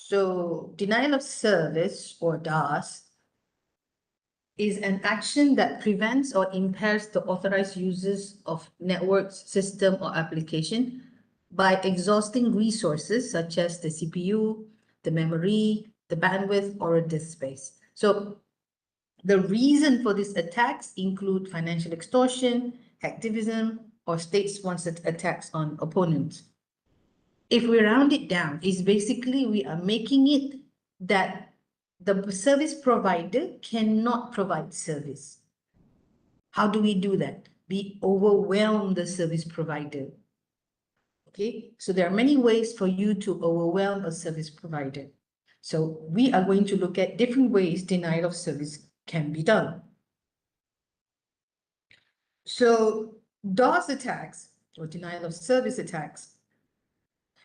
So denial of service, or DOS, is an action that prevents or impairs the authorized users of networks, system, or application by exhausting resources such as the CPU, the memory, the bandwidth, or a disk space. So the reason for these attacks include financial extortion, hacktivism, or state-sponsored attacks on opponents. If we round it down, it's basically we are making it that the service provider cannot provide service. How do we do that? We overwhelm the service provider. Okay, so there are many ways for you to overwhelm a service provider. So we are going to look at different ways denial of service can be done. So DOS attacks, or denial of service attacks,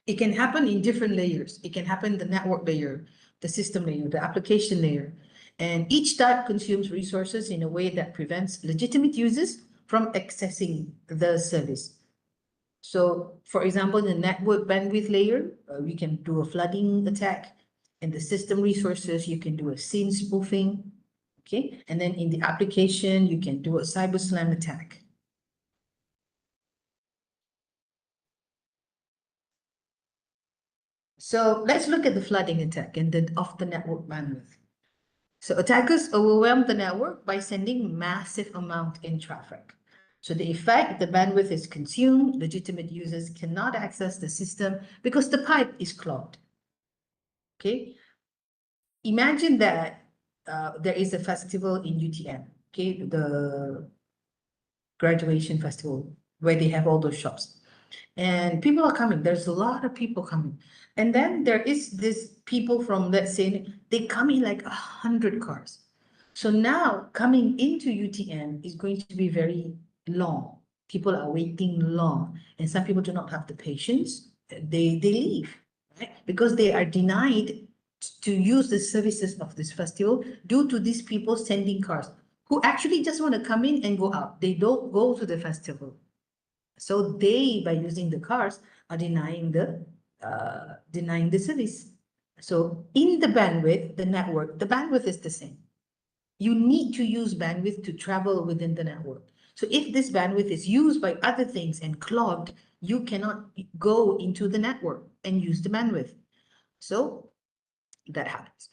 it can happen in different layers. It can happen in the network layer, the system layer, the application layer. And each type consumes resources in a way that prevents legitimate users from accessing the service. So, for example, in the network bandwidth layer, we can do a flooding attack. In the system resources, you can do a SYN spoofing. Okay, and then in the application, you can do a cyber slam attack. So let's look at the flooding attack and of the network bandwidth. So attackers overwhelm the network by sending massive amount in traffic. So the effect, the bandwidth is consumed, legitimate users cannot access the system because the pipe is clogged. Okay, imagine that there is a festival in UTM, okay, the graduation festival where they have all those shops. And people are coming. There's a lot of people coming. And then there is this people from, let's say, they come in like 100 cars. So now coming into UTM is going to be very long. People are waiting long. And some people do not have the patience. They leave, right? Because they are denied to use the services of this festival due to these people sending cars who actually just want to come in and go out. They don't go to the festival. So they, by using the cars, are denying the service. So in the bandwidth, the network, the bandwidth is the same. You need to use bandwidth to travel within the network. So if this bandwidth is used by other things and clogged, you cannot go into the network and use the bandwidth. So that happens.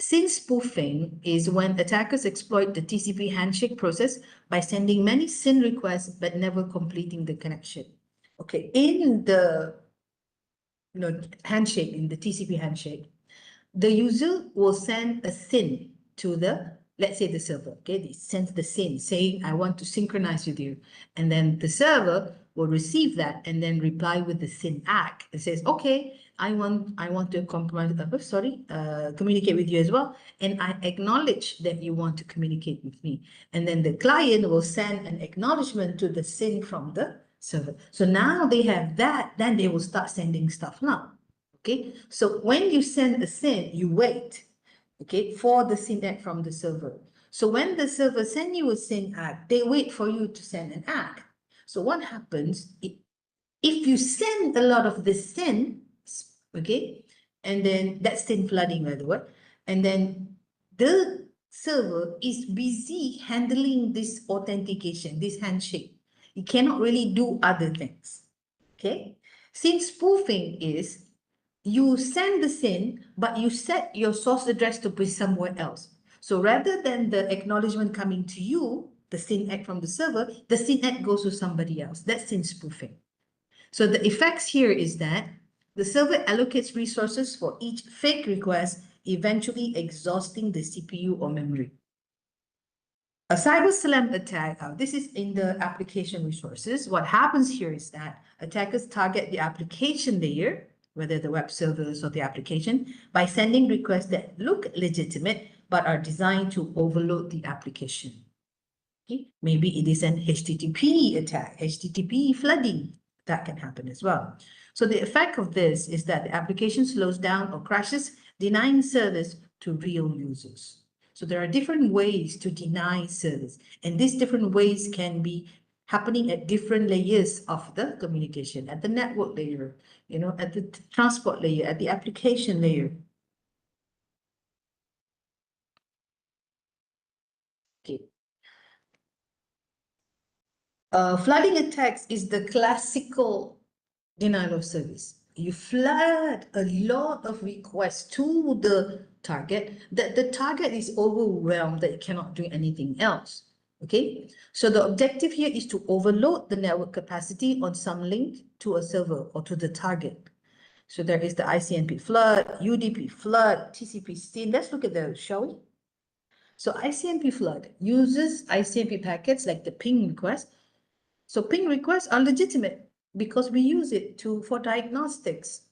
SYN spoofing is when attackers exploit the TCP handshake process by sending many SYN requests but never completing the connection. Okay, in the handshake, in the TCP handshake, the user will send a SYN to the, let's say, the server. Okay, they send the SYN saying, I want to synchronize with you. And then the server will receive that and then reply with the SYN ACK. It says, okay, I want to communicate with you as well. And I acknowledge that you want to communicate with me. And then the client will send an acknowledgement to the SYN from the server. So now they have that, then they will start sending stuff now. Okay, so when you send a SYN, you wait, okay, for the SYN ACK from the server. So when the server sends you a SYN ACK, they wait for you to send an ACK. So what happens, if you send a lot of this SYN, okay, and then that's SYN flooding, by the way, and then the server is busy handling this authentication, this handshake. You cannot really do other things, okay? SYN spoofing is you send the SYN, but you set your source address to be somewhere else. So rather than the acknowledgement coming to you, the SYN ACK from the server, the SYN ACK goes to somebody else. That's SYN spoofing. So the effects here is that the server allocates resources for each fake request, eventually exhausting the CPU or memory. A cyber slam attack, this is in the application resources. What happens here is that attackers target the application layer, whether the web servers or the application, by sending requests that look legitimate but are designed to overload the application. Okay? Maybe it is an HTTP attack, HTTP flooding. That can happen as well. So the effect of this is that the application slows down or crashes, denying service to real users. So there are different ways to deny service, and these different ways can be happening at different layers of the communication, at the network layer, at the transport layer, at the application layer. Okay. Flooding attacks is the classical denial of service. You flood a lot of requests to the target, that the target is overwhelmed, that it cannot do anything else. Okay, so the objective here is to overload the network capacity on some link to a server or to the target. So there is the ICMP flood, UDP flood, TCP SYN. Let's look at those, shall we? So ICMP flood uses ICMP packets like the ping request. So ping requests are legitimate because we use it for diagnostics.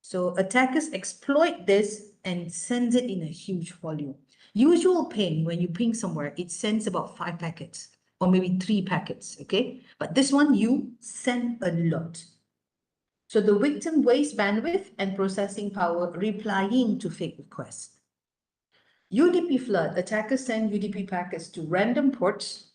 So attackers exploit this and send it in a huge volume. Usual ping, when you ping somewhere, it sends about 5 packets or maybe 3 packets, okay? But this one, you send a lot. So the victim wastes bandwidth and processing power replying to fake requests. UDP flood, attackers send UDP packets to random ports.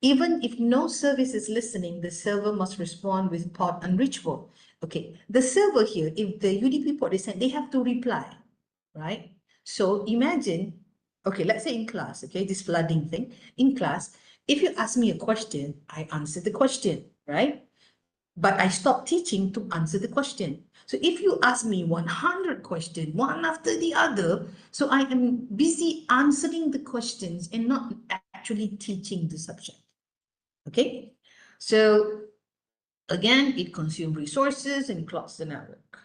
Even if no service is listening, the server must respond with port unreachable. Okay, the server here, if the UDP port is sent, they have to reply, right? So imagine, okay, let's say in class, okay, this flooding thing, in class, if you ask me a question, I answer the question, right? But I stop teaching to answer the question. So if you ask me 100 questions, one after the other, so I am busy answering the questions and not actually teaching the subject. Okay, so again, it consumes resources and clogs the network.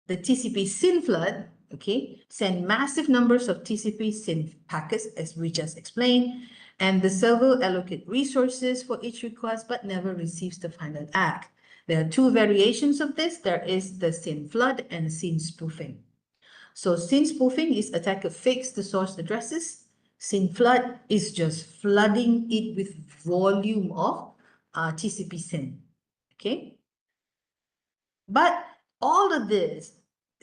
The TCP SYN flood, okay, send massive numbers of TCP SYN packets, as we just explained, and the server allocate resources for each request, but never receives the final ACK. There are 2 variations of this. There is the SYN flood and SYN spoofing. So SYN spoofing is attacker fakes the source addresses. SYN flood is just flooding it with volume of TCP SYN, okay? But all of this,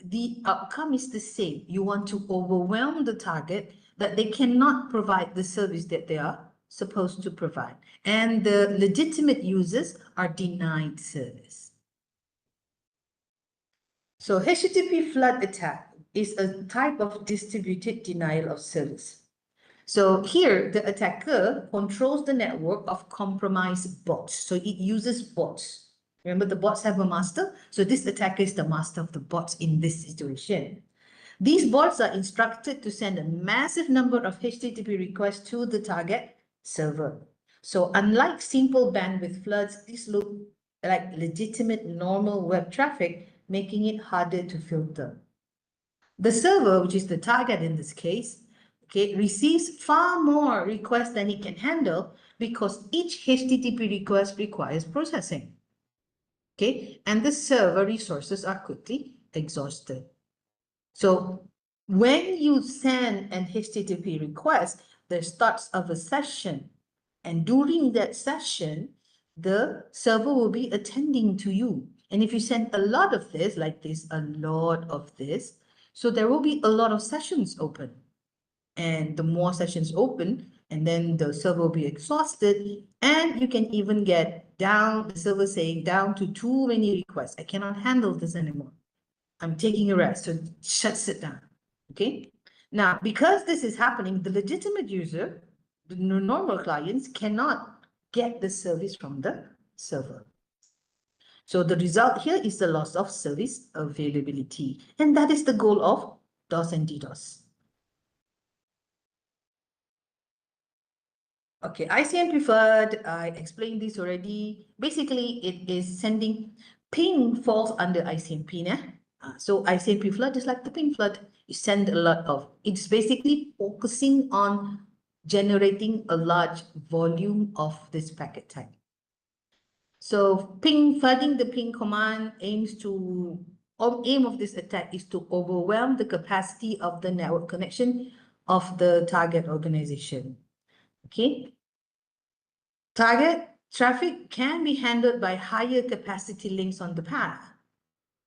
the outcome is the same. You want to overwhelm the target that they cannot provide the service that they are supposed to provide. And the legitimate users are denied service. So HTTP flood attack is a type of distributed denial of service. So here, the attacker controls the network of compromised bots. So it uses bots. Remember, the bots have a master. So this attacker is the master of the bots in this situation. These bots are instructed to send a massive number of HTTP requests to the target server. So unlike simple bandwidth floods, these look like legitimate normal web traffic, making it harder to filter. The server, which is the target in this case, okay, receives far more requests than it can handle because each HTTP request requires processing. Okay, and the server resources are quickly exhausted. So when you send an HTTP request, there starts of a session, and during that session, the server will be attending to you. And if you send a lot of this, like this, a lot of this, so there will be a lot of sessions open. And the more sessions open, and then the server will be exhausted, and you can even get down, the server saying down to too many requests. I cannot handle this anymore. I'm taking a rest, so it shuts it down, okay? Now, because this is happening, the legitimate user, the normal clients, cannot get the service from the server. So the result here is the loss of service availability. And that is the goal of DOS and DDoS. Okay, ICMP flood, I explained this already. Basically, it is sending ping falls under ICMP. So ICMP flood is like the ping flood. You send a lot of, it's basically focusing on generating a large volume of this packet type. So ping flooding, the ping command aim of this attack is to overwhelm the capacity of the network connection of the target organization. Okay. Target traffic can be handled by higher capacity links on the path,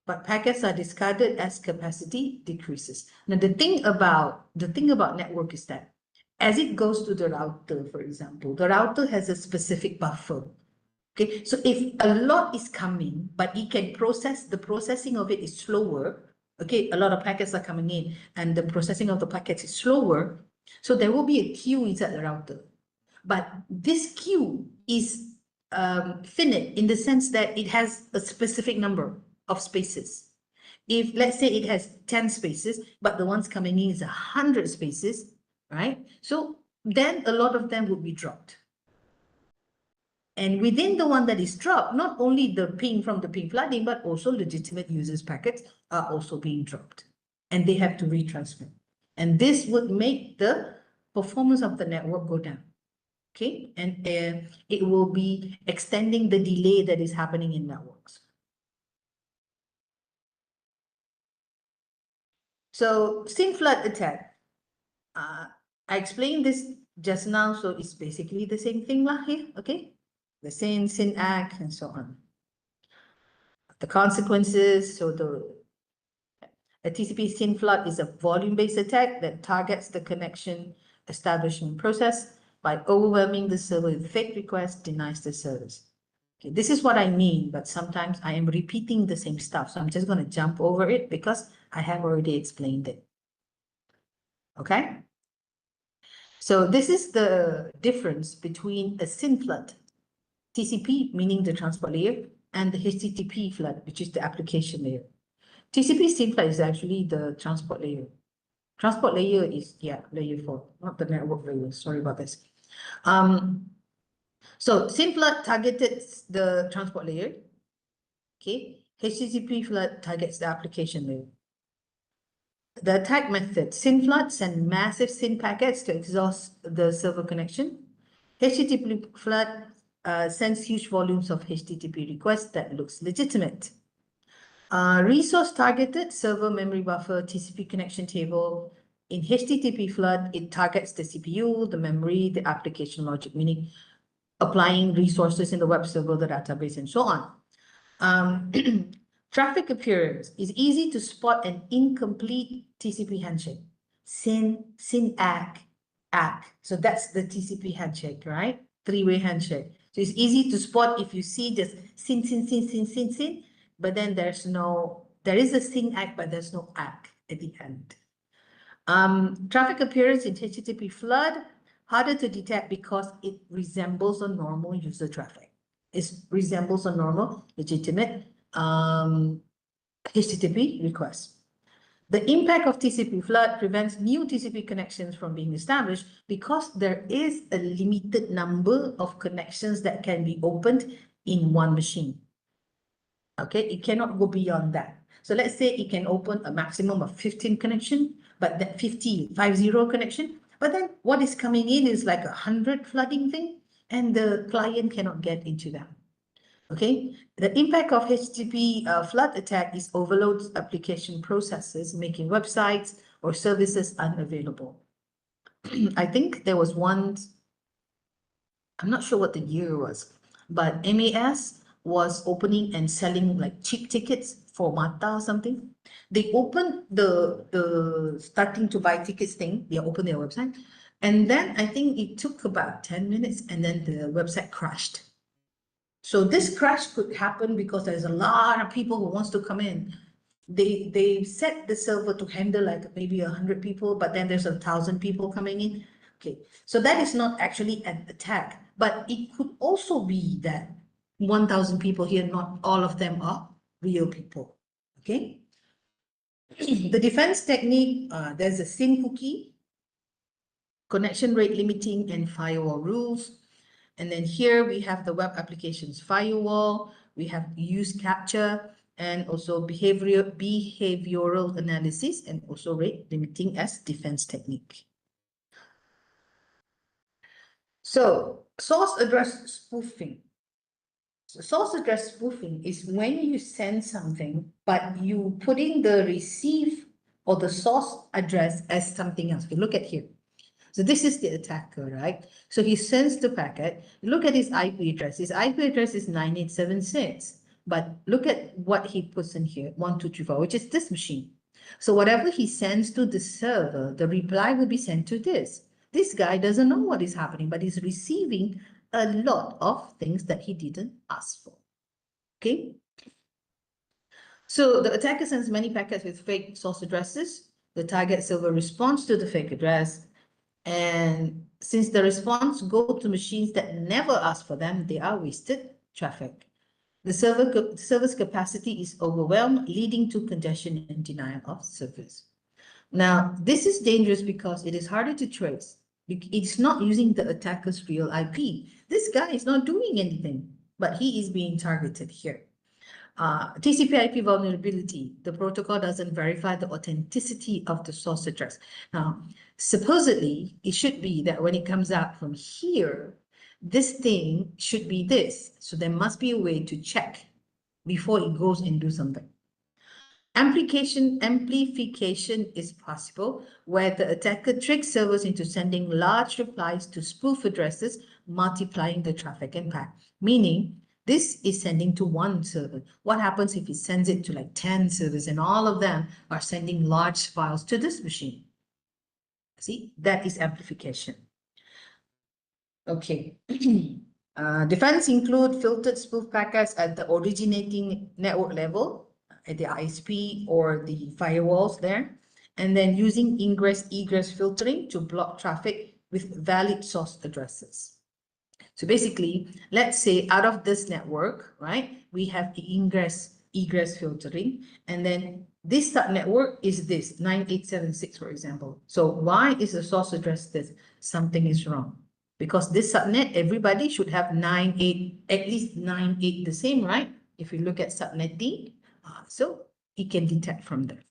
but packets are discarded as capacity decreases. Now, the thing about network is that as it goes to the router, for example, the router has a specific buffer. Okay, so if a lot is coming, but it can process, the processing of it is slower. Okay, a lot of packets are coming in and the processing of the packets is slower. So there will be a queue inside the router. But this queue is finite in the sense that it has a specific number of spaces. If let's say it has 10 spaces, but the ones coming in is 100 spaces, right? So then a lot of them would be dropped. And within the one that is dropped, not only the ping from the ping flooding, but also legitimate users packets are also being dropped and they have to retransmit. And this would make the performance of the network go down. Okay, and it will be extending the delay that is happening in networks. So SYN flood attack, I explained this just now, so it's basically the same thing lah here, okay? The SYN act, and so on. The consequences, so a TCP SYN flood is a volume-based attack that targets the connection establishment process by overwhelming the server with fake requests, denies the service. Okay, this is what I mean, but sometimes I am repeating the same stuff, so I'm just going to jump over it because I have already explained it. Okay? So this is the difference between a SYN flood, TCP, meaning the transport layer, and the HTTP flood, which is the application layer. TCP SYN flood is actually the transport layer. Transport layer is, yeah, layer 4, not the network layer. Sorry about this. So SYN flood targeted the transport layer. Okay, HTTP flood targets the application layer. The attack method, SYN flood send massive SYN packets to exhaust the server connection. HTTP flood sends huge volumes of HTTP requests that looks legitimate. Resource targeted server memory buffer TCP connection table. In HTTP flood, it targets the CPU, the memory, the application logic, meaning applying resources in the web server, the database, and so on. Traffic appearance is easy to spot an incomplete TCP handshake. SYN ACK. So that's the TCP handshake, right? Three-way handshake. So it's easy to spot if you see just SYN, but then there is a SYN ACK, but there's no ACK at the end. Traffic appearance in HTTP flood, harder to detect because it resembles a normal user traffic. It resembles a normal, legitimate HTTP request. The impact of TCP flood prevents new TCP connections from being established because there is a limited number of connections that can be opened in one machine. Okay, it cannot go beyond that. So let's say it can open a maximum of 15 connection, but that 50 connection, but then what is coming in is like 100 flooding thing, and the client cannot get into that. Okay, the impact of HTTP flood attack is overloads application processes, making websites or services unavailable. I think there was one, I'm not sure what the year was, but MAS was opening and selling like cheap tickets for Mata or something. They opened the starting to buy tickets thing, they opened their website, and then I think it took about 10 minutes and then the website crashed. So this crash could happen because there's a lot of people who wants to come in. They set the server to handle like maybe 100 people, but then there's 1,000 people coming in. Okay, so that is not actually an attack, but it could also be that 1,000 people here, not all of them are real people. Okay. The defense technique, there's a SYN cookie, connection rate limiting, and firewall rules. And then here we have the web applications firewall, we have use capture, and also behavioral analysis, and also rate limiting as defense technique. So source address spoofing. So source address spoofing is when you send something, but you put in the receive or the source address as something else. You look at here. So this is the attacker, right? So he sends the packet. Look at his IP address. His IP address is 9876. But look at what he puts in here, 1234, which is this machine. So whatever he sends to the server, the reply will be sent to this. This guy doesn't know what is happening, but he's receiving a lot of things that he didn't ask for. Okay. So the attacker sends many packets with fake source addresses. The target server responds to the fake address. And since the response go to machines that never ask for them, they are wasted traffic. The server's capacity is overwhelmed, leading to congestion and denial of service. Now, this is dangerous because it is harder to trace. It's not using the attacker's real IP. This guy is not doing anything, but he is being targeted here. TCP/IP vulnerability, the protocol doesn't verify the authenticity of the source address. Now, supposedly, it should be that when it comes out from here, this thing should be this. So there must be a way to check before it goes and do something. Amplification is possible where the attacker tricks servers into sending large replies to spoof addresses, multiplying the traffic impact, meaning this is sending to one server. What happens if it sends it to like 10 servers and all of them are sending large files to this machine? See, that is amplification. Okay. Defense include filtered spoof packets at the originating network level, at the ISP or the firewalls there, and then using ingress-egress filtering to block traffic with valid source addresses. So basically, let's say out of this network, right, we have the ingress-egress filtering, and then this subnetwork is this 9876, for example. So why is the source address this? Something is wrong. Because this subnet, everybody should have 98, at least 98 the same, right? If you look at subnet D, so it can detect from there.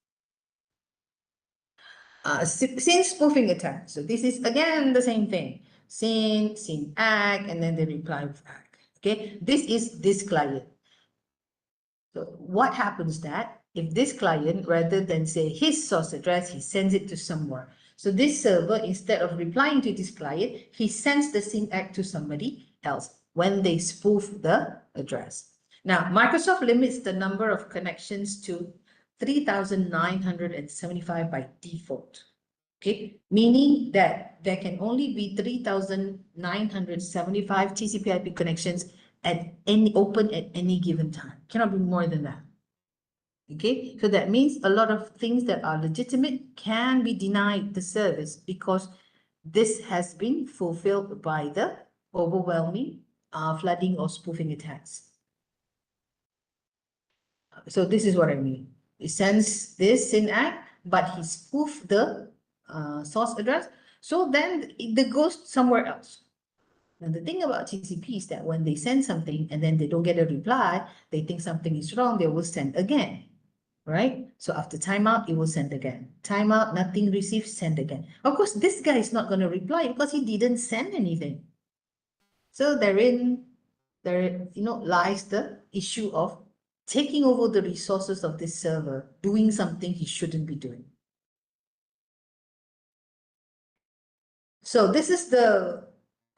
SYN spoofing attack. So this is again the same thing. SYN ACK, and then they reply with ACK. Okay, this is this client. So what happens that if this client, rather than say his source address, he sends it to somewhere. So this server, instead of replying to this client, he sends the SYN ACK to somebody else when they spoof the address. Now, Microsoft limits the number of connections to 3,975 by default. Okay, meaning that there can only be 3,975 TCP/IP connections at open at any given time. Cannot be more than that. Okay, so that means a lot of things that are legitimate can be denied the service because this has been fulfilled by the overwhelming flooding or spoofing attacks. So this is what I mean. It sends this SYN ACK, but he spoofed the source address. So then it goes somewhere else. Now, the thing about TCP is that when they send something and then they don't get a reply, they think something is wrong, they will send again, right? So after timeout, it will send again. Timeout, nothing received, send again. Of course, this guy is not going to reply because he didn't send anything. So therein, lies the issue of taking over the resources of this server, doing something he shouldn't be doing. So this is the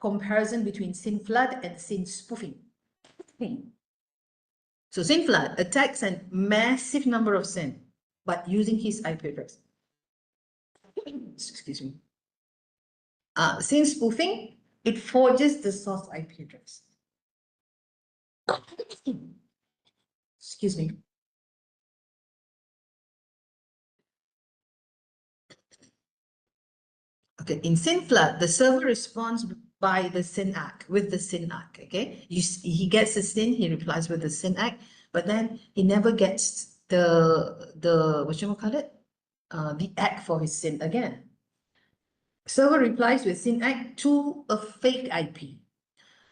comparison between SYN flood and SYN spoofing. So SYN flood attacks a massive number of SYN, but using his IP address. Excuse me. SYN spoofing, it forges the source IP address. Excuse me. Okay, in SYN flood, the server responds by the SYN ACK, with the SYN ACK, okay? He gets the SYN, he replies with the SYN ACK, but then he never gets the whatchamacallit? The ACK for his SYN again. Server replies with SYN ACK to a fake IP.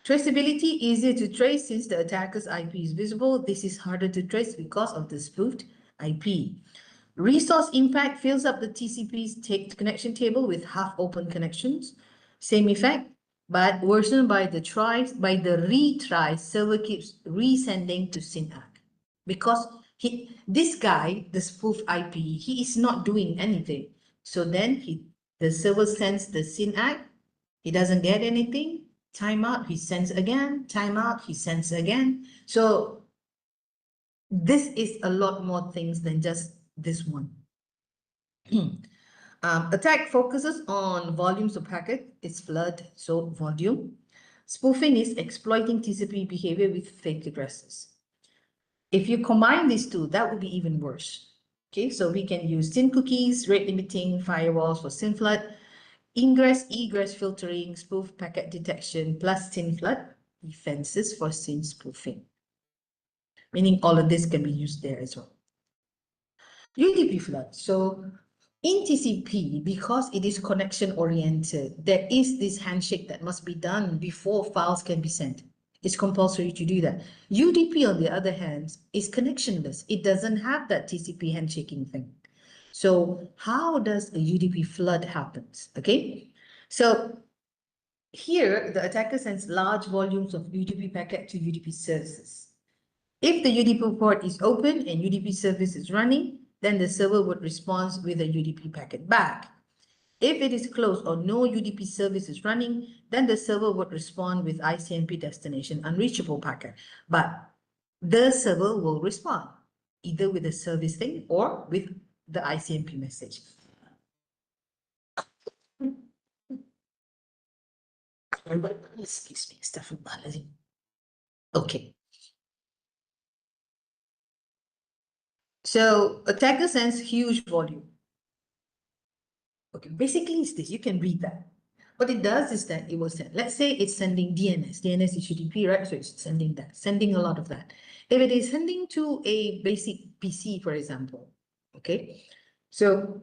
Traceability easier to trace since the attacker's IP is visible. This is harder to trace because of the spoofed IP. Resource impact fills up the TCP's connection table with half-open connections. Same effect, but worsened by the retry, server keeps resending to SYN ACK. Because this guy, the spoof IP, he is not doing anything. So then the server sends the SYN ACK, he doesn't get anything, timeout, he sends again, timeout, he sends again. So this is a lot more things than just this one. Attack focuses on volumes of packet, it's flood, so volume. Spoofing is exploiting TCP behavior with fake addresses. If you combine these two, that would be even worse. Okay, so we can use SYN cookies, rate limiting, firewalls for SYN flood, ingress, egress filtering, spoof packet detection, plus SYN flood defenses for SYN spoofing. Meaning all of this can be used there as well. UDP flood. So in TCP, because it is connection oriented, there is this handshake that must be done before files can be sent. It's compulsory to do that. UDP, on the other hand, is connectionless. It doesn't have that TCP handshaking thing. So how does a UDP flood happens? Okay, so here the attacker sends large volumes of UDP packet to UDP services. If the UDP port is open and UDP service is running, then the server would respond with a UDP packet back. If it is closed or no UDP service is running, then the server would respond with ICMP destination unreachable packet. But the server will respond either with a service thing or with the ICMP message. Excuse me, astaghfirullah. Okay. So attacker sends huge volume. Okay, basically it's this, you can read that. What it does is that it will send, let's say it's sending DNS. DNS is UDP, right? So it's sending that, sending a lot of that. If it is sending to a basic PC, for example, okay? So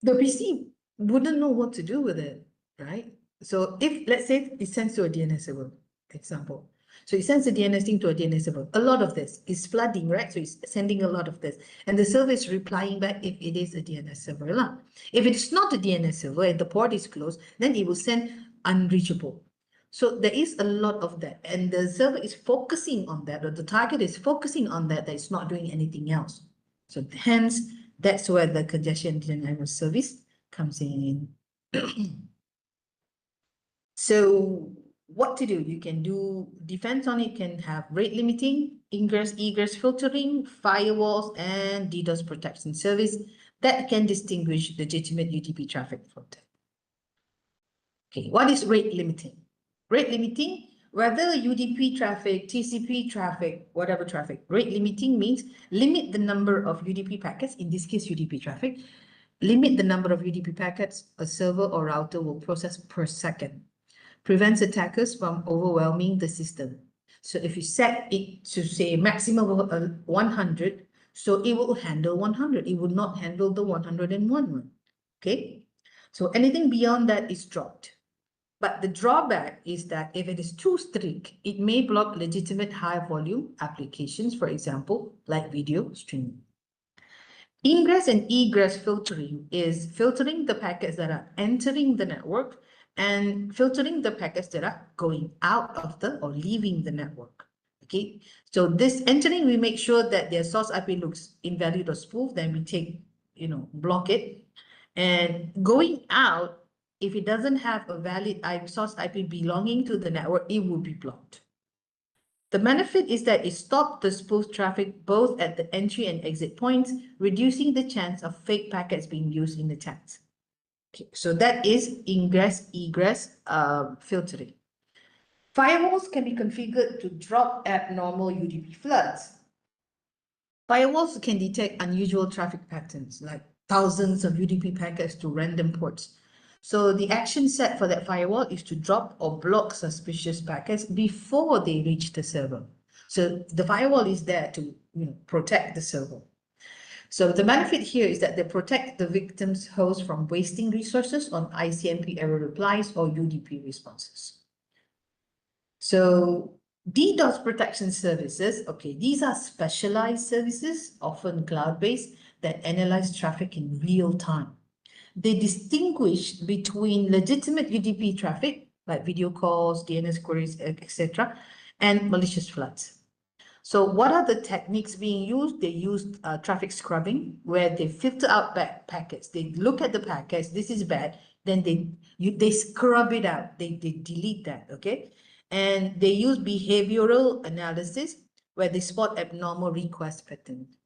the PC wouldn't know what to do with it, right? So if, let's say it sends to a DNS server, example. So it sends a DNS thing to a DNS server. A lot of this is flooding, right? So it's sending a lot of this. And the server is replying back if it is a DNS server. If it's not a DNS server and the port is closed, then it will send unreachable. So there is a lot of that. And the server is focusing on that, or the target is focusing on that it's not doing anything else. So hence, that's where the congestion denial service comes in. So what to do? You can do defense on it, can have rate limiting, ingress, egress filtering, firewalls, and DDoS protection service that can distinguish legitimate UDP traffic from that. Okay, what is rate limiting? Rate limiting, whether UDP traffic, TCP traffic, whatever traffic, rate limiting means limit the number of UDP packets, in this case UDP traffic, limit the number of UDP packets a server or router will process per second. Prevents attackers from overwhelming the system. So if you set it to say maximum of 100, so it will handle 100. It will not handle the 101 one. Okay. So anything beyond that is dropped. But the drawback is that if it is too strict, it may block legitimate high volume applications, for example, like video streaming. Ingress and egress filtering is filtering the packets that are entering the network and filtering the packets that are going out of the or leaving the network. Okay, so this entering, we make sure that their source IP looks invalid or spoof, then we take, block it. And going out, if it doesn't have a valid source IP belonging to the network, it will be blocked. The benefit is that it stops the spoof traffic both at the entry and exit points, reducing the chance of fake packets being used in attacks. Okay, so that is ingress, egress filtering. Firewalls can be configured to drop abnormal UDP floods. Firewalls can detect unusual traffic patterns, like thousands of UDP packets to random ports. So the action set for that firewall is to drop or block suspicious packets before they reach the server. So the firewall is there to protect the server. So the benefit here is that they protect the victim's host from wasting resources on ICMP error replies or UDP responses. So DDoS protection services, okay, these are specialized services, often cloud-based, that analyze traffic in real time. They distinguish between legitimate UDP traffic, like video calls, DNS queries, etc., and malicious floods. So what are the techniques being used? They use traffic scrubbing, where they filter out bad packets. They look at the packets, this is bad, then they scrub it out, they delete that, okay? And they use behavioral analysis, where they spot abnormal request patterns.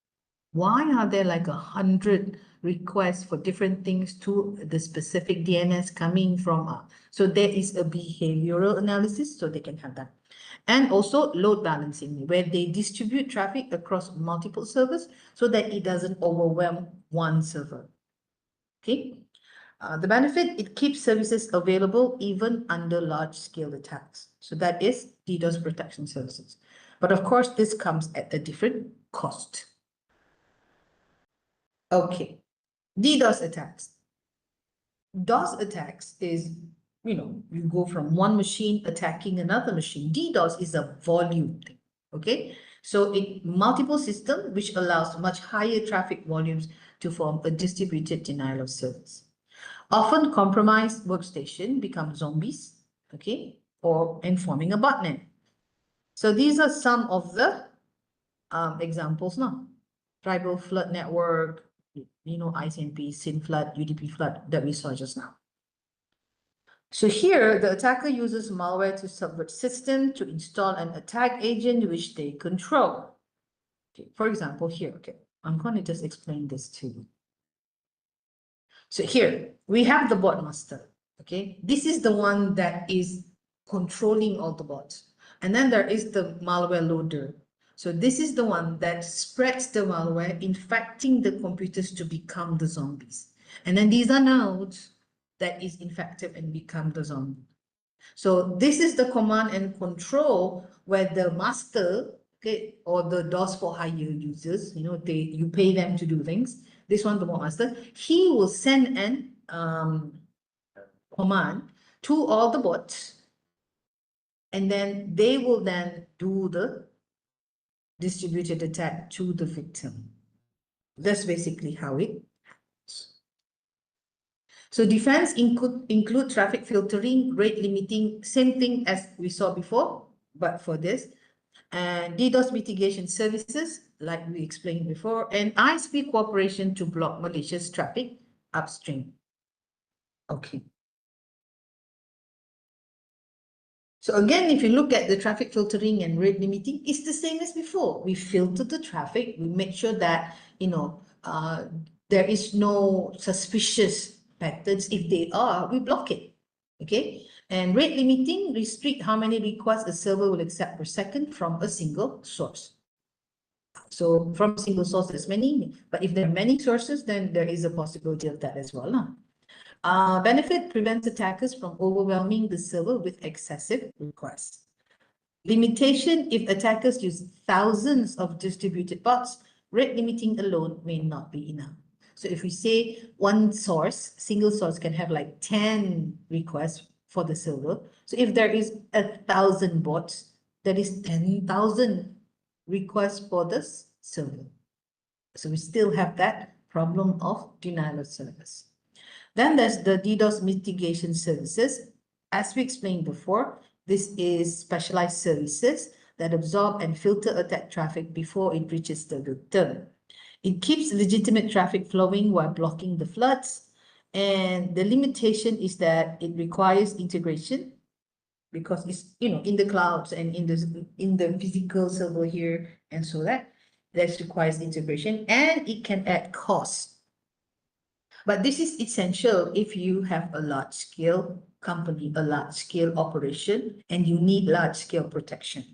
Why are there like 100 requests for different things to the specific DNS coming from? So there is a behavioral analysis, so they can have that. And also load balancing, where they distribute traffic across multiple servers so that it doesn't overwhelm one server. Okay. The benefit, it keeps services available even under large-scale attacks. So that is DDoS protection services. But of course, this comes at a different cost. Okay, DDoS attacks. DOS attacks is, you go from one machine attacking another machine. DDoS is a volume thing, okay? So it multiple system, which allows much higher traffic volumes to form a distributed denial of service. Often compromised workstation become zombies, okay, and forming a botnet. So these are some of the examples now. Tribal flood network, ICMP, SYN flood, UDP flood that we saw just now. So here, the attacker uses malware to subvert system to install an attack agent which they control. Okay, for example, here, okay, I'm going to just explain this to you. So here, we have the bot master, okay? This is the one that is controlling all the bots. And then there is the malware loader. So this is the one that spreads the malware, infecting the computers to become the zombies. And then these are nodes that is infected and become the zombie. So this is the command and control where the master, okay, or the DOS for hire users, you pay them to do things. This one, the bot master, he will send an command to all the bots, and then they will then do the distributed attack to the victim. That's basically how it happens. So defense include traffic filtering, rate limiting, same thing as we saw before, but for this. And DDoS mitigation services, like we explained before, and ISP cooperation to block malicious traffic upstream. Okay. So again, if you look at the traffic filtering and rate limiting, it's the same as before. We filter the traffic, we make sure that, there is no suspicious patterns. If they are, we block it, okay? And rate limiting restrict how many requests a server will accept per second from a single source. So from a single source, there's many, but if there are many sources, then there is a possibility of that as well. Benefit prevents attackers from overwhelming the server with excessive requests. Limitation, if attackers use thousands of distributed bots, rate limiting alone may not be enough. So if we say one source, single source can have like 10 requests for the server. So if there is 1,000 bots, that is 10,000 requests for the server. So we still have that problem of denial of service. Then there's the DDoS mitigation services. As we explained before, this is specialized services that absorb and filter attack traffic before it reaches the victim. It keeps legitimate traffic flowing while blocking the floods. And the limitation is that it requires integration because it's, in the clouds and in the physical server here, and so that requires integration, and it can add cost. But this is essential if you have a large-scale company, a large-scale operation, and you need large-scale protection.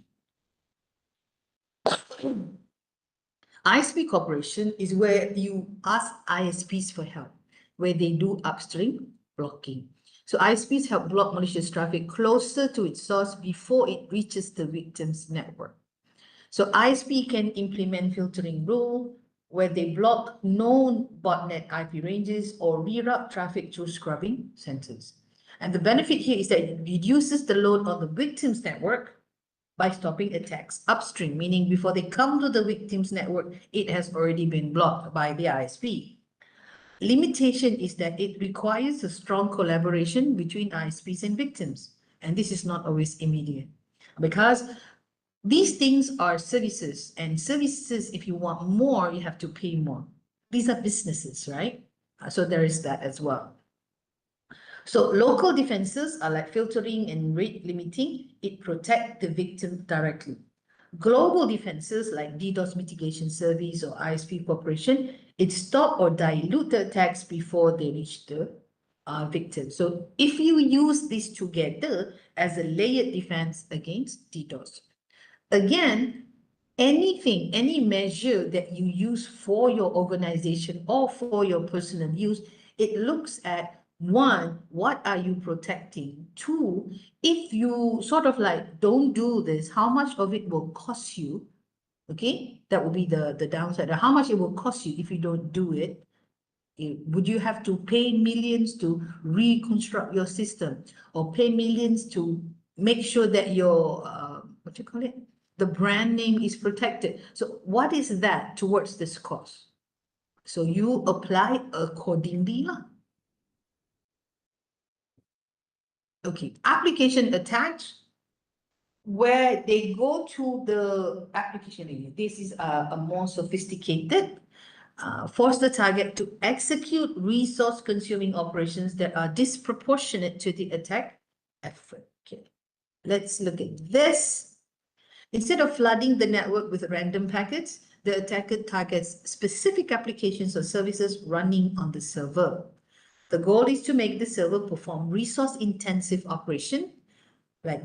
ISP cooperation is where you ask ISPs for help, where they do upstream blocking. So ISPs help block malicious traffic closer to its source before it reaches the victim's network. So ISP can implement filtering rule where they block known botnet IP ranges or reroute traffic through scrubbing centers. And the benefit here is that it reduces the load on the victim's network by stopping attacks upstream, meaning before they come to the victim's network, it has already been blocked by the ISP. Limitation is that it requires a strong collaboration between ISPs and victims. And this is not always immediate because these things are services, and services, if you want more, you have to pay more. These are businesses, right? So there is that as well. So local defenses are like filtering and rate limiting. It protects the victim directly. Global defenses like DDoS Mitigation Service or ISP Corporation, it stop or dilute the attacks before they reach the victim. So if you use these together as a layered defense against DDoS, again, anything, any measure that you use for your organization or for your personal use, it looks at one, what are you protecting? Two, if you sort of like don't do this, how much of it will cost you? Okay, that will be the downside. How much it will cost you if you don't do it? Would you have to pay millions to reconstruct your system or pay millions to make sure that your, what you call it? The brand name is protected. So what is that towards this cost? So you apply accordingly. Okay, application attached, where they go to the application area. This is a more sophisticated, force the target to execute resource-consuming operations that are disproportionate to the attack effort. Okay, let's look at this. Instead of flooding the network with random packets, the attacker targets specific applications or services running on the server. The goal is to make the server perform resource-intensive operation, like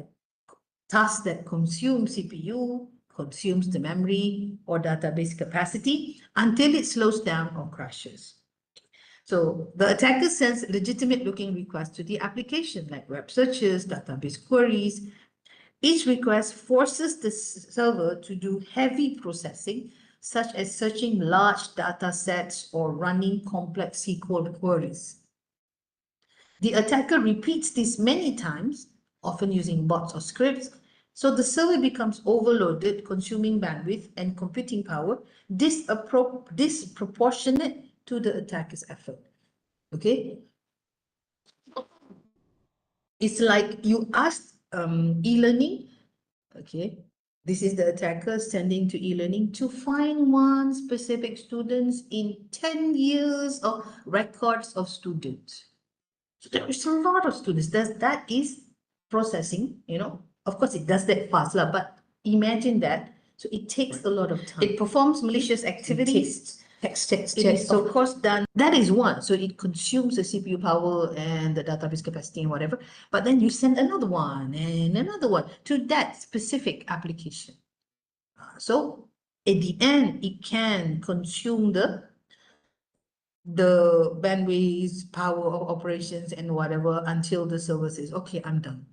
tasks that consume CPU, consumes the memory or database capacity until it slows down or crashes. So the attacker sends legitimate-looking requests to the application, like web searches, database queries. Each request forces the server to do heavy processing, such as searching large data sets or running complex SQL queries. The attacker repeats this many times, often using bots or scripts, so the server becomes overloaded, consuming bandwidth and computing power disproportionate to the attacker's effort. Okay? It's like you asked e-learning, okay? This is the attacker sending to e-learning to find one specific students in 10 years of records of students. So there is a lot of students. That is processing, you know. Of course, it does that fast, but imagine that. So it takes a lot of time. It performs malicious activities. Text. It is, of course, done. That is one. So it consumes the CPU power and the database capacity and whatever. But then you send another one and another one to that specific application. So at the end, it can consume the bandwidth, power of operations and whatever until the server says, okay, I'm done.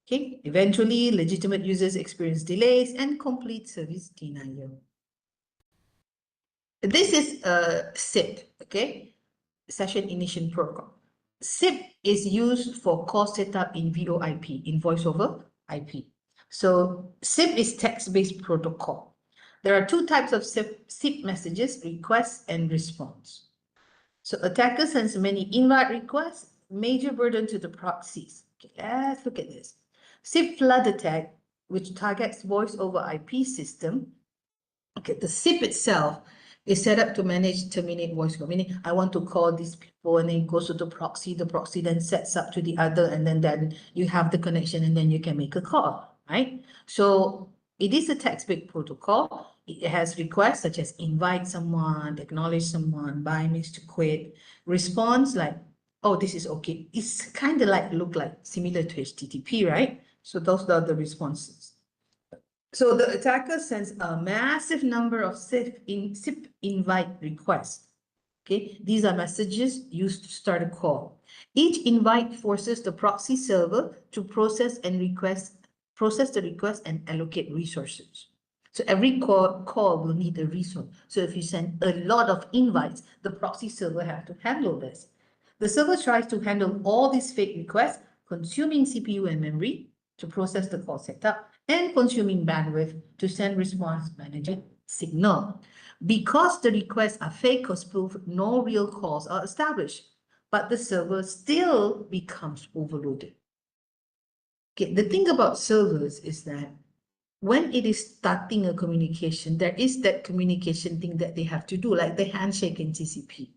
Okay, eventually legitimate users experience delays and complete service denial. This is a SIP, okay, Session Initiation Protocol. SIP is used for call setup in VoIP, in voice over IP. So SIP is text-based protocol. There are two types of SIP messages, request and response. So attacker sends many invite requests, major burden to the proxies. Okay, let's look at this. SIP flood attack, which targets voice over IP system. Okay, the SIP itself is set up to manage terminate voice call, meaning I want to call these people and then it goes to the proxy then sets up to the other, and then you have the connection and then you can make a call, right? So it is a text-based protocol. It has requests such as invite someone, acknowledge someone, buy means to quit, response like, oh, this is okay. It's kind of like look like similar to HTTP, right? So those are the responses. So the attacker sends a massive number of SIP invite requests. Okay, these are messages used to start a call. Each invite forces the proxy server to process the request and allocate resources. So every call will need a resource. So if you send a lot of invites, the proxy server has to handle this. The server tries to handle all these fake requests, consuming CPU and memory to process the call setup and consuming bandwidth to send response manager signal. Because the requests are fake or spoofed, no real calls are established, but the server still becomes overloaded. Okay, the thing about servers is that when it is starting a communication, there is that communication thing that they have to do, like the handshake in TCP.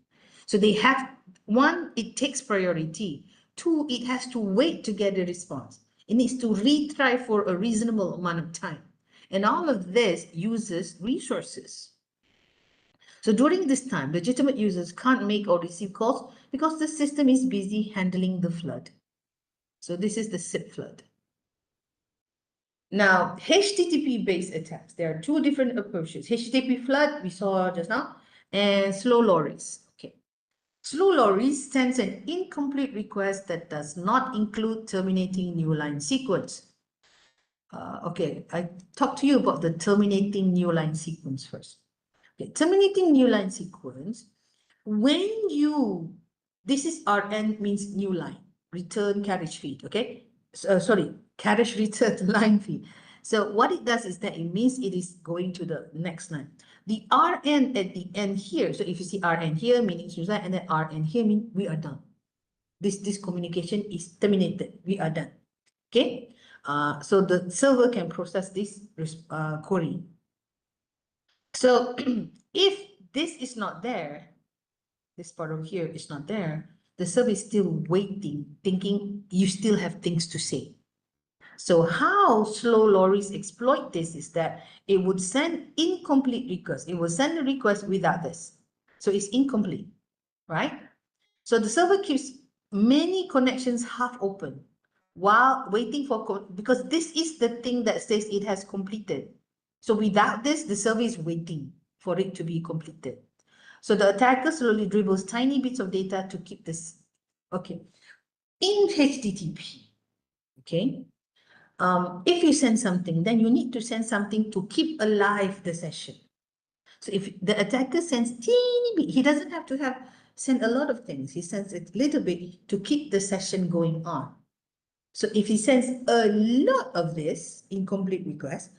So they have, one, it takes priority. Two, it has to wait to get a response. It needs to retry for a reasonable amount of time. And all of this uses resources. So during this time, legitimate users can't make or receive calls because the system is busy handling the flood. So this is the SIP flood. Now, HTTP-based attacks, there are two different approaches. HTTP flood, we saw just now, and slow lorries. Okay. Slow lorries sends an incomplete request that does not include terminating new line sequence. Okay, I talked to you about the terminating new line sequence first. Okay, terminating new line sequence, when you, this is RN means new line, return carriage feed, okay? Sorry, carriage return line feed. So what it does is that it means it is going to the next line. The RN at the end here, so if you see RN here, meaning suicide, and then RN here, mean we are done. This communication is terminated, we are done, okay? So the server can process this query. So if this is not there, this part over here is not there, the server is still waiting, thinking you still have things to say. So how slow lorries exploit this is that it would send incomplete requests. It will send a request without this. So it's incomplete, right? So the server keeps many connections half open while waiting for, because this is the thing that says it has completed. So without this, the server is waiting for it to be completed. So the attacker slowly dribbles tiny bits of data to keep this. Okay. In HTTP, okay, if you send something, then you need to send something to keep alive the session. So if the attacker sends teeny bit, he doesn't have to send a lot of things. He sends a little bit to keep the session going on. So if he sends a lot of this incomplete request,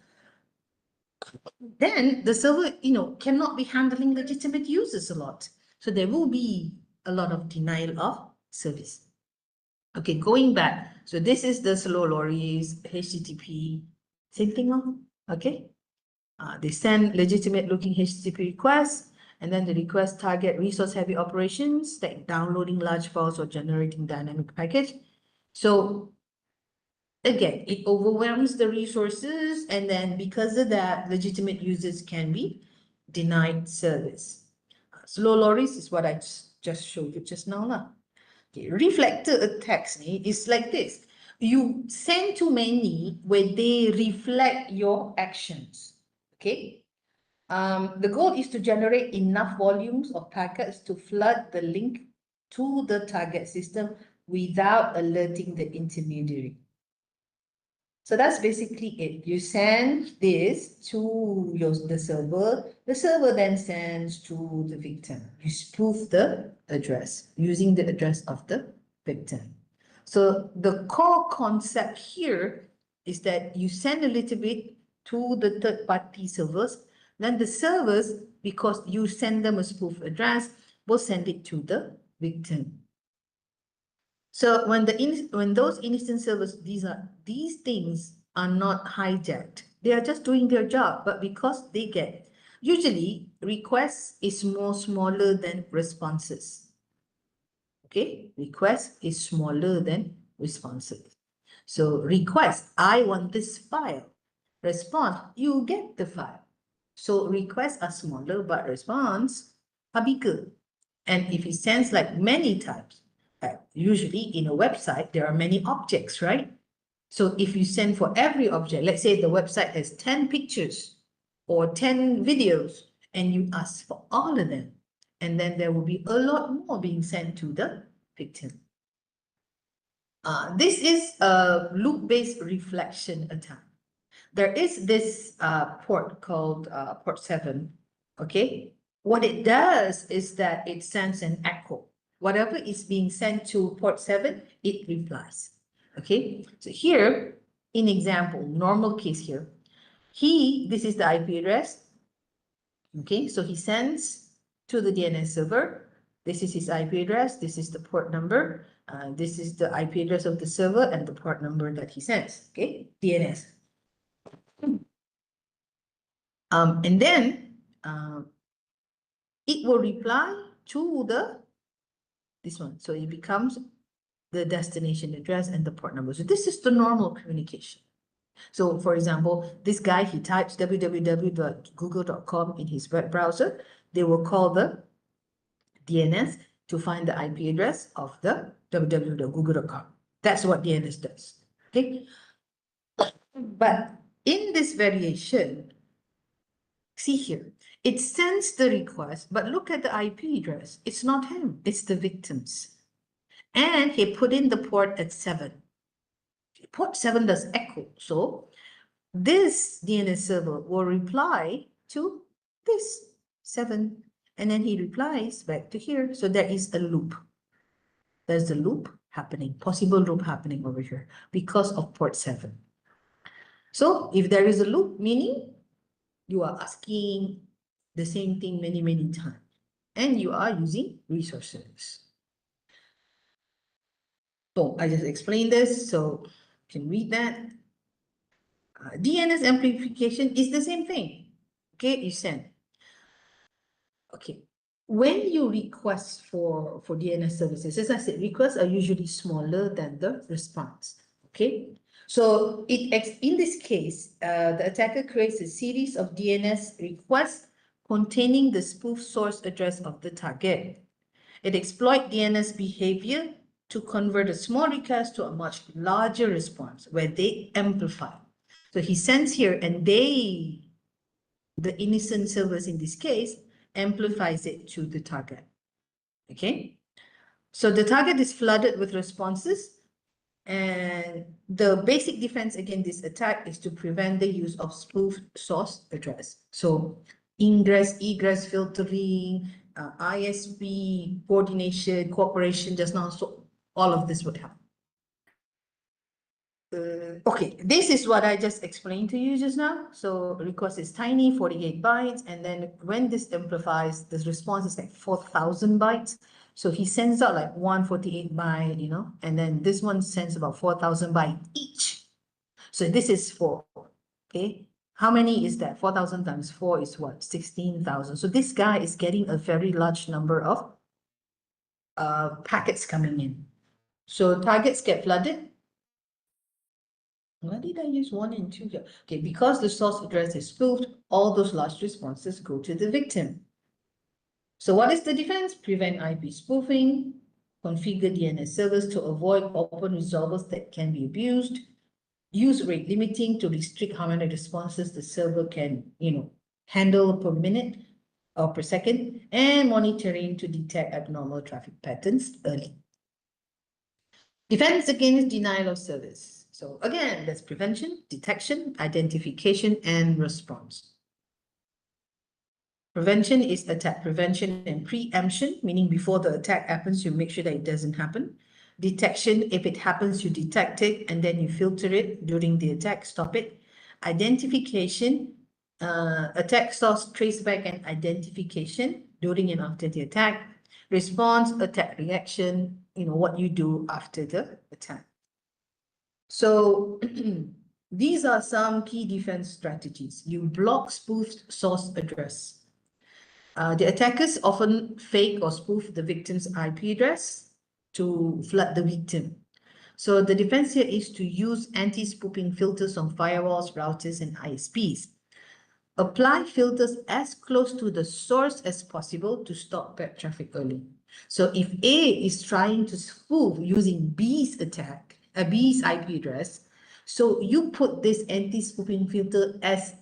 then the server, cannot be handling legitimate users a lot. So there will be a lot of denial of service. Okay, going back. So this is the slow lorries, HTTP, same thing, okay? They send legitimate looking HTTP requests, and then the request target resource heavy operations like downloading large files or generating dynamic package. So again, it overwhelms the resources, and then because of that, legitimate users can be denied service. Slow lorries is what I just showed you just now. Okay, reflector attacks is like this. You send too many where they reflect your actions. Okay. The goal is to generate enough volumes of packets to flood the link to the target system without alerting the intermediary. So that's basically it. You send this to the server then sends to the victim. You spoof the address using the address of the victim. So the core concept here is that you send a little bit to the third-party servers, then the servers, because you send them a spoof address, will send it to the victim. So when those instance servers, these things are not hijacked. They are just doing their job, but because they get, usually requests is smaller than responses. Okay, request is smaller than responses. So request, I want this file. Response, you get the file. So requests are smaller, but response are bigger. And if it sends like many times, usually in a website, there are many objects, right? So if you send for every object, let's say the website has 10 pictures or 10 videos, and you ask for all of them, and then there will be a lot more being sent to the victim. This is a loop-based reflection attack. There is this port called port 7, okay? What it does is that it sends an echo. Whatever is being sent to port 7, it replies, okay? So here, in example, normal case here, this is the IP address, okay? So he sends to the DNS server. This is his IP address. This is the port number. This is the IP address of the server and the port number that he sends, okay? DNS. And then it will reply to this one. So it becomes the destination address and the port number. So this is the normal communication. So for example, this guy, he types www.google.com in his web browser. They will call the DNS to find the IP address of the www.google.com. That's what DNS does. Okay. But in this variation, see here, it sends the request, but look at the IP address. It's not him, it's the victims. And he put in the port at 7. Port 7 does echo. So this DNS server will reply to this 7. And then he replies back to here. So there is a loop. There's a loop happening, possible loop happening over here because of port 7. So if there is a loop, meaning you are asking the same thing many, many times, and you are using resources. So I just explained this, so you can read that. DNS amplification is the same thing. Okay, you send. Okay, when you request for DNS services, as I said, requests are usually smaller than the response. Okay, so in this case, the attacker creates a series of DNS requests containing the spoof source address of the target. It exploits DNS behavior to convert a small request to a much larger response where they amplify. So he sends here, and the innocent servers in this case, amplifies it to the target. Okay, so the target is flooded with responses, and the basic defense against this attack is to prevent the use of spoofed source address. So ingress, egress filtering, ISP coordination, cooperation just now, so all of this would happen. Okay, this is what I just explained to you just now. So request is tiny, 48 bytes. And then when this amplifies, the response is like 4,000 bytes. So he sends out like 148 byte, you know, and then this one sends about 4,000 byte each. So this is 4, okay? How many is that? 4,000 times 4 is what? 16,000. So this guy is getting a very large number of packets coming in. So targets get flooded. Why did I use 1 and 2 here? Okay, because the source address is spoofed, all those large responses go to the victim. So what is the defense? Prevent IP spoofing, configure DNS servers to avoid open resolvers that can be abused, use rate limiting to restrict how many responses the server can, handle per minute or per second, and monitoring to detect abnormal traffic patterns early. Defense against denial of service. So again, there's prevention, detection, identification, and response. Prevention is attack prevention and preemption, meaning before the attack happens, you make sure that it doesn't happen. Detection, if it happens, you detect it and then you filter it during the attack, stop it. Identification, attack source, traceback, and identification during and after the attack. Response, attack reaction, what you do after the attack. So these are some key defense strategies. You block spoofed source address. The attackers often fake or spoof the victim's IP address to flood the victim. So the defense here is to use anti-spoofing filters on firewalls, routers, and ISPs. Apply filters as close to the source as possible to stop bad traffic early. So if A is trying to spoof using B's B's IP address, so you put this anti-spoofing filter as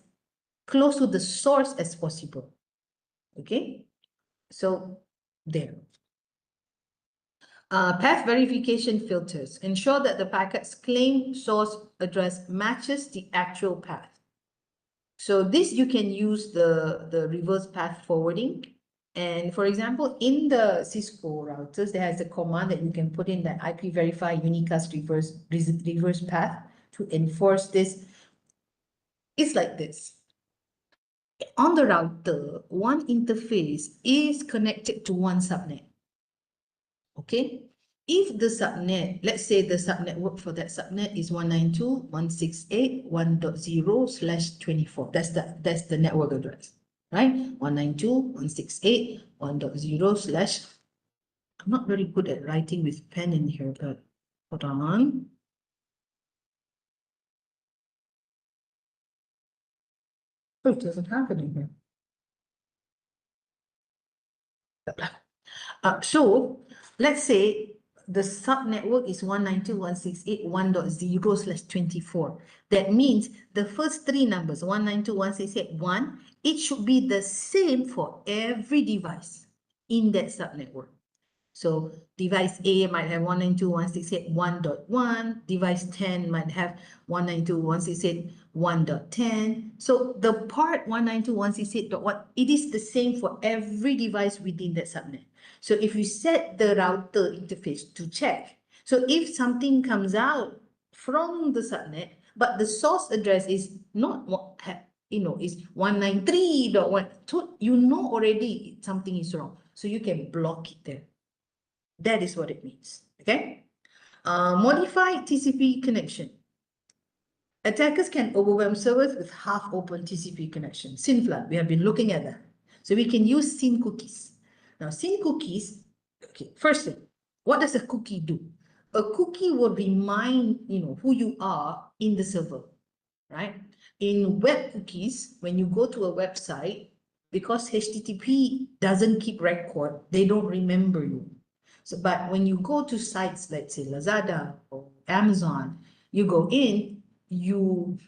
close to the source as possible. Okay, so there. Path verification filters ensure that the packet's claimed source address matches the actual path. So this you can use the reverse path forwarding. And for example, in the Cisco routers, there has a command that you can put in that IP verify unicast reverse path to enforce this. It's like this. On the router, one interface is connected to one subnet. Okay, if the subnet, let's say the subnetwork for that subnet is 192.168.1.0/24. That's the network address, right? 192.168.1.0/. I'm not very good at writing with pen in here, but hold on. Oh, it doesn't have it in here. So let's say the subnetwork is 192.168.1.0/24. That means the first three numbers, 192.168.1, it should be the same for every device in that subnetwork. So device A might have 192.168.1.1, device 10 might have 192.168.1.10. So the part 192.168.1, it is the same for every device within that subnet. So if you set the router interface to check, so if something comes out from the subnet, but the source address is not what is 193.1, so you know already something is wrong. So you can block it there. That is what it means, okay? Modified TCP connection. Attackers can overwhelm servers with half-open TCP connection. SYN flood, we have been looking at that. So we can use SYN cookies. Now, SYN cookies, okay, first thing, what does a cookie do? A cookie will remind, who you are in the server, right? In web cookies, when you go to a website, because HTTP doesn't keep record, they don't remember you. So, but when you go to sites, let's say Lazada or Amazon, you go in, you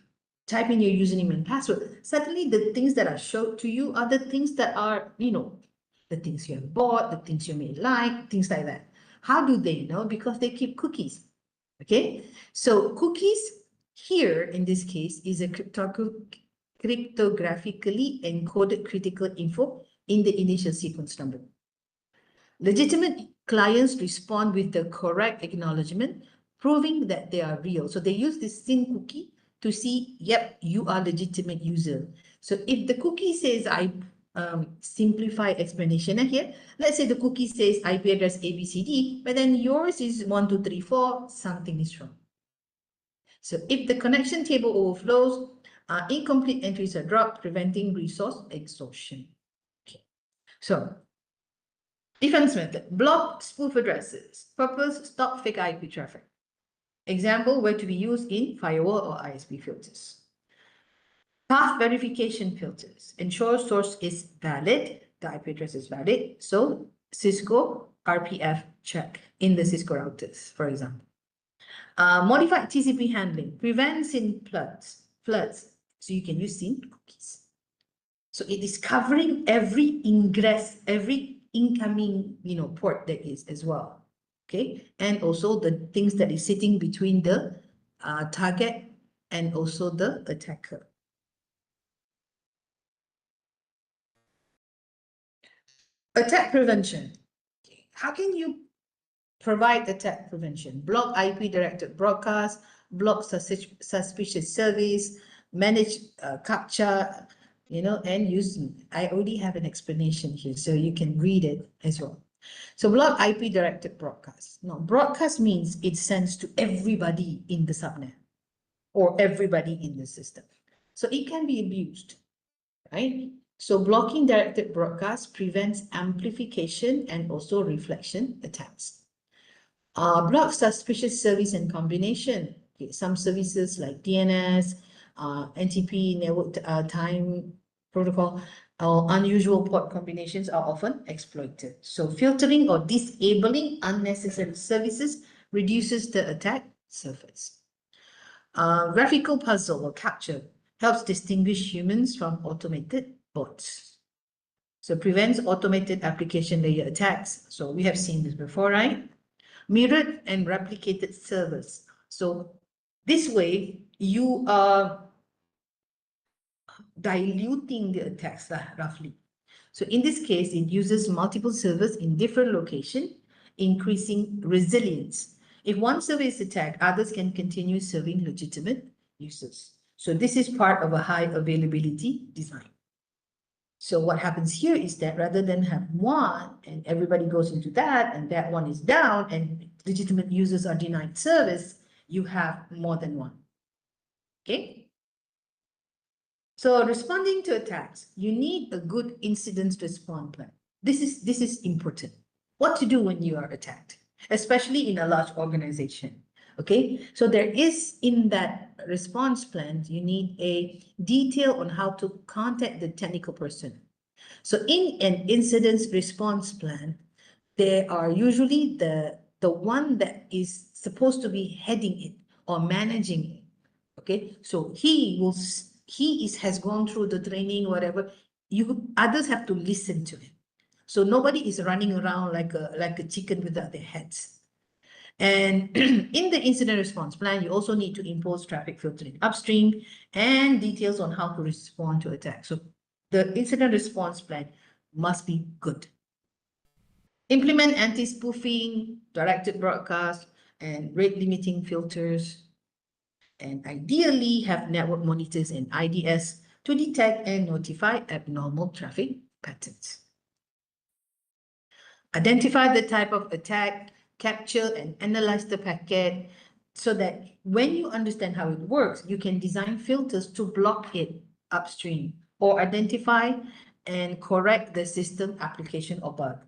type in your username and password. Suddenly, the things that are showed to you are the things that are, the things you have bought, the things you may like, things like that. How do they know? Because they keep cookies. Okay, so cookies here in this case is a cryptographically encoded critical info in the initial sequence number. Legitimate clients respond with the correct acknowledgement, proving that they are real. So they use this SYN cookie to see, yep, you are legitimate user. So if the cookie says, I simplify explanation here, let's say the cookie says IP address ABCD, but then yours is 1234, something is wrong. So if the connection table overflows, incomplete entries are dropped, preventing resource exhaustion. Okay. So defense method, block spoof addresses. Purpose, stop fake IP traffic. Example, where to be used in firewall or ISP filters. Path verification filters. Ensure source is valid, the IP address is valid. So Cisco RPF check in the Cisco routers, for example. Modified TCP handling, prevents SYN floods. So you can use SYN cookies. So it is covering every ingress, every incoming, port that is as well. Okay, and also the things that is sitting between the target and also the attacker. Attack prevention. Okay. How can you provide attack prevention? Block IP-directed broadcast, block suspicious service, manage CAPTCHA, and use. I already have an explanation here, so you can read it as well. So block IP-directed broadcast. Now, broadcast means it sends to everybody in the subnet or everybody in the system. So it can be abused, right? So blocking directed broadcast prevents amplification and also reflection attacks. Block suspicious service and combination. Okay, some services like DNS, NTP, network time protocol, or unusual port combinations are often exploited. So filtering or disabling unnecessary services reduces the attack surface. Graphical puzzle or capture helps distinguish humans from automated bots. So prevents automated application layer attacks. So we have seen this before, right? Mirrored and replicated servers. So this way you are diluting the attacks roughly. So in this case, it uses multiple servers in different locations, increasing resilience. If one server is attacked, others can continue serving legitimate users. So this is part of a high availability design. So what happens here is that rather than have one and everybody goes into that and that one is down and legitimate users are denied service, you have more than one. Okay? So responding to attacks, you need a good incident response plan. This is important. What to do when you are attacked, especially in a large organization. Okay, so there is in that response plan, you need a detail on how to contact the technical person. So in an incident response plan, there are usually the one that is supposed to be heading it or managing it. Okay, so has gone through the training, whatever. Others have to listen to him. So nobody is running around like a chicken without their heads. And in the incident response plan, you also need to impose traffic filtering upstream and details on how to respond to attacks. So the incident response plan must be good. Implement anti-spoofing, directed broadcast, and rate limiting filters. And ideally have network monitors and IDS to detect and notify abnormal traffic patterns. Identify the type of attack, capture and analyze the packet so that when you understand how it works, you can design filters to block it upstream or identify and correct the system application or bug.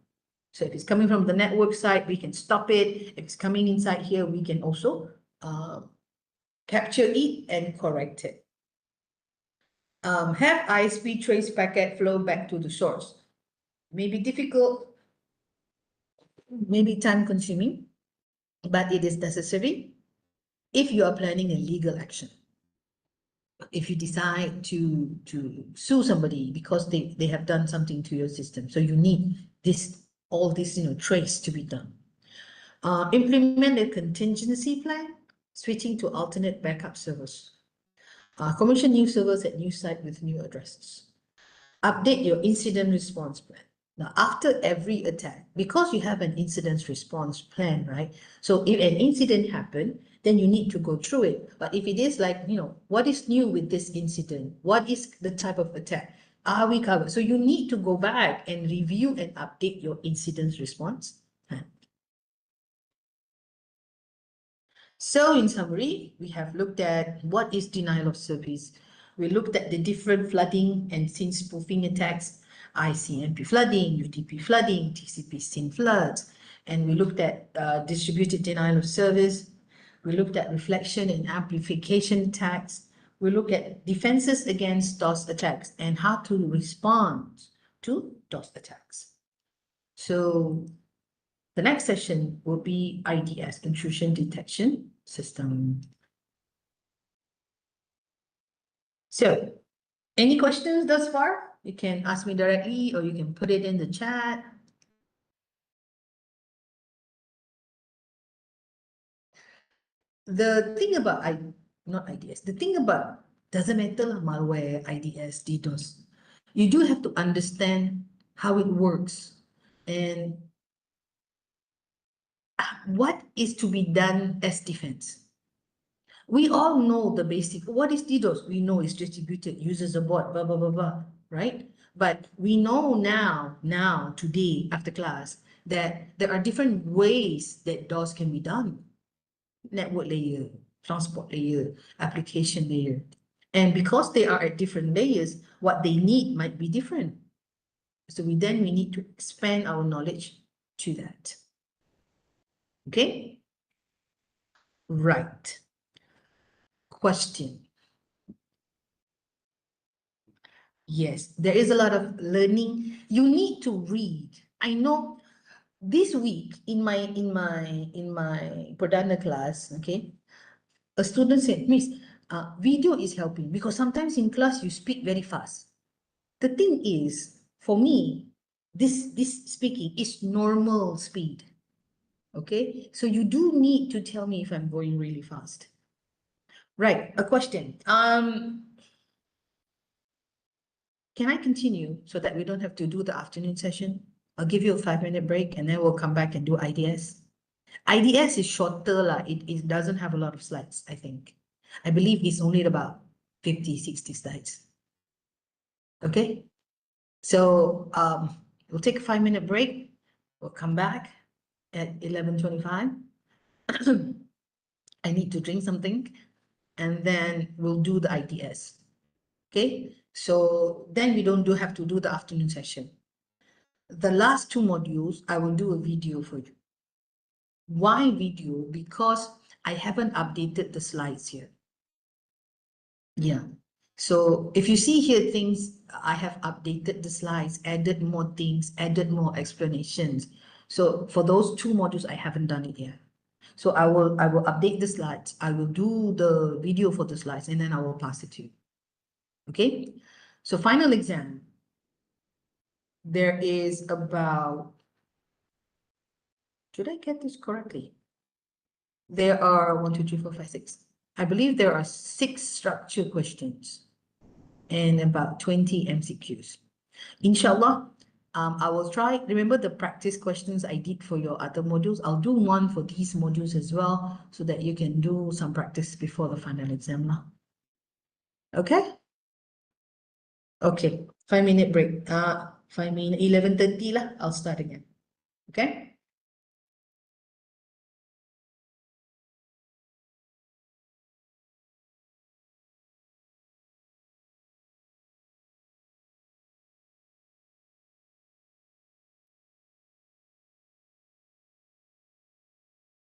So if it's coming from the network side, we can stop it. If it's coming inside here, we can also capture it and correct it. Have ISP trace packet flow back to the source. May be difficult, maybe time consuming, but it is necessary if you are planning a legal action. If you decide to sue somebody because they have done something to your system, so you need all this trace to be done. Implement a contingency plan, switching to alternate backup servers. Commission new servers at new site with new addresses. Update your incident response plan. Now, after every attack, because you have an incident response plan, right? So if an incident happened, then you need to go through it. But if it is like, what is new with this incident? What is the type of attack? Are we covered? So you need to go back and review and update your incident response plan. So in summary, we have looked at what is denial of service. We looked at the different flooding and SYN spoofing attacks, ICMP flooding, UDP flooding, TCP SYN floods, and we looked at distributed denial of service. We looked at reflection and amplification attacks. We looked at defenses against DOS attacks and how to respond to DOS attacks. So the next session will be IDS, Intrusion Detection System. So, any questions thus far? You can ask me directly or you can put it in the chat. The thing about not IDS, the thing about doesn't matter malware, IDS, DDoS. You do have to understand how it works and what is to be done as defense. We all know the basic. What is DDoS? We know it's distributed, uses a bot, blah, blah, blah, blah, right? But we know now, today, after class, that there are different ways that DOS can be done. Network layer, transport layer, application layer. And because they are at different layers, what they need might be different. So we need to expand our knowledge to that. Okay? Right. Question. Yes, there is a lot of learning. You need to read. I know this week in my Pradana class, okay, a student said, Miss, video is helping because sometimes in class you speak very fast. The thing is, for me, this speaking is normal speed. Okay, so you do need to tell me if I'm going really fast. Right, a question. Can I continue so that we don't have to do the afternoon session? I'll give you a 5-minute break and then we'll come back and do IDS. IDS is shorter, it doesn't have a lot of slides, I think. I believe it's only about 50, 60 slides. Okay, so we'll take a 5-minute break. We'll come back at 11:25. I need to drink something and then we'll do the IDS. Okay, so then we don't have to do the afternoon session. The last 2 modules, I will do a video for you. Why video? Because I haven't updated the slides here. Yeah. So if you see here things, I have updated the slides, added more things, added more explanations. So for those 2 modules, I haven't done it yet. So I will update the slides. I will do the video for the slides, and then I will pass it to you. Okay. So final exam. There is about, did I get this correctly? There are 1, 2, 3, 4, 5, 6. I believe there are 6 structure questions and about 20 MCQs. Inshallah, I will try. Remember the practice questions I did for your other modules? I'll do one for these modules as well, so that you can do some practice before the final exam now. Okay? Okay, 5-minute break. 5 minutes, 11:30 lah. I'll start again. Okay?